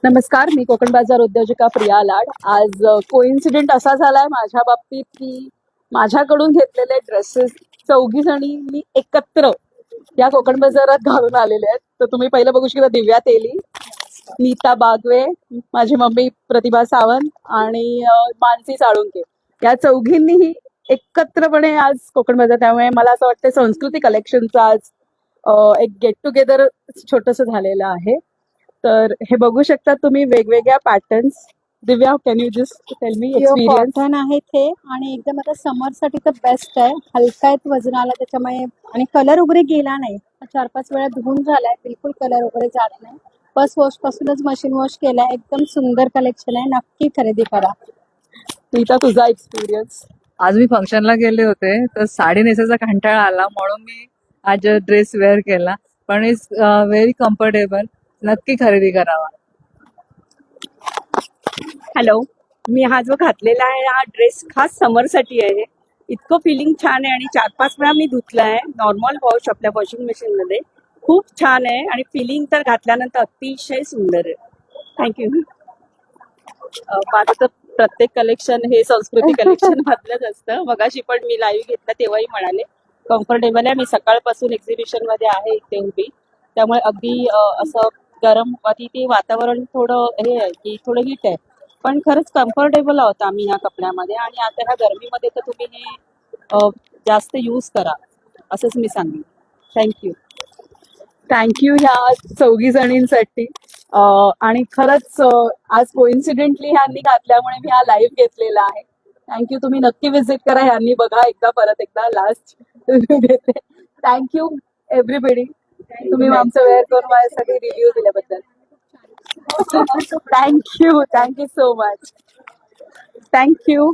नमस्कार, मी कोकण बाजार उद्योजिका प्रिया लाड. आज कोइन्सिडेंट असा झालाय माझ्या बाबतीत की माझ्याकडून घेतलेले ड्रेसेस चौघी जणी मी एकत्र या कोकण बाजारात घालून आलेले आहेत. तर तुम्ही पहिलं बघू शकता, दिव्या तेली, नीता बागवे, माझी मम्मी प्रतिभा सावंत आणि मानसी साळुंके या चौघींनीही एकत्रपणे आज कोकण बाजार. त्यामुळे मला असं वाटतं संस्कृती कलेक्शनचं आज एक गेट टुगेदर छोटस झालेलं आहे. तर हे बघू शकता तुम्ही वेगवेगळ्या patterns. Divya, can you just tell me pure experience? Cotton आहे ते आणि एकदम आता समर साठी तर बेस्ट आहे. हलका आहे वजनाला त्याच्यामुळे आणि कलर वगैरे गेला नाही. 4-5 वेळा धुवून झालाय, बिलकुल कलर वगैरे जात नाही. फर्स्ट वॉश पासूनच मशीन वॉश केलाय. एकदम सुंदर कलेक्शन आहे, नक्की खरेदी करा. नीता, तुझा एक्सपिरियन्स? आज मी फंक्शनला गेले होते तर साडी नेसायचा कंटाळा आला म्हणून मी आज ड्रेस वेअर केला. पण इट्स व्हेरी कम्फर्टेबल. नक्की खरेदी करावा. हॅलो, मी हा जो घातलेला आहे हा ड्रेस खास समरसाठी आहे. इतकं फिलिंग छान आहे आणि 4-5 वेळा मी धुतला आहे नॉर्मल वॉश आपल्या वॉशिंग मशीन मध्ये. खूप छान आहे आणि फिलिंग तर घातल्यानंतर अतिशय सुंदर आहे. थँक्यू. माझं तर प्रत्येक कलेक्शन हे संस्कृती कलेक्शन मधलंच असतं. मगाशी पण मी लाईव्ह घेतला तेव्हाही म्हणाले कम्फर्टेबल आहे. मी सकाळपासून एक्झिबिशन मध्ये आहे इथे उभी, त्यामुळे अगदी असं गरम, आधी ते वातावरण थोडं हे आहे की थोडं हीट आहे, पण खरंच कम्फर्टेबल आहोत आम्ही ह्या कपड्यामध्ये. आणि आता ह्या गरमीमध्ये तर तुम्ही हे जास्त यूज करा असंच मी सांगेन. थँक्यू. थँक्यू ह्या चौघी जणींसाठी. आणि खरंच आज कोइन्सिडेंटली ह्यांनी घातल्यामुळे मी हा लाईव्ह घेतलेला आहे. थँक्यू. तुम्ही नक्की विजिट करा, ह्यांनी बघा एकदा, परत एकदा लास्ट देते. Thank you everybody. तुम्ही आमचं वेअर करून माझ्यासाठी रिव्ह्यू दिल्याबद्दल thank you. Thank you so much. Thank you.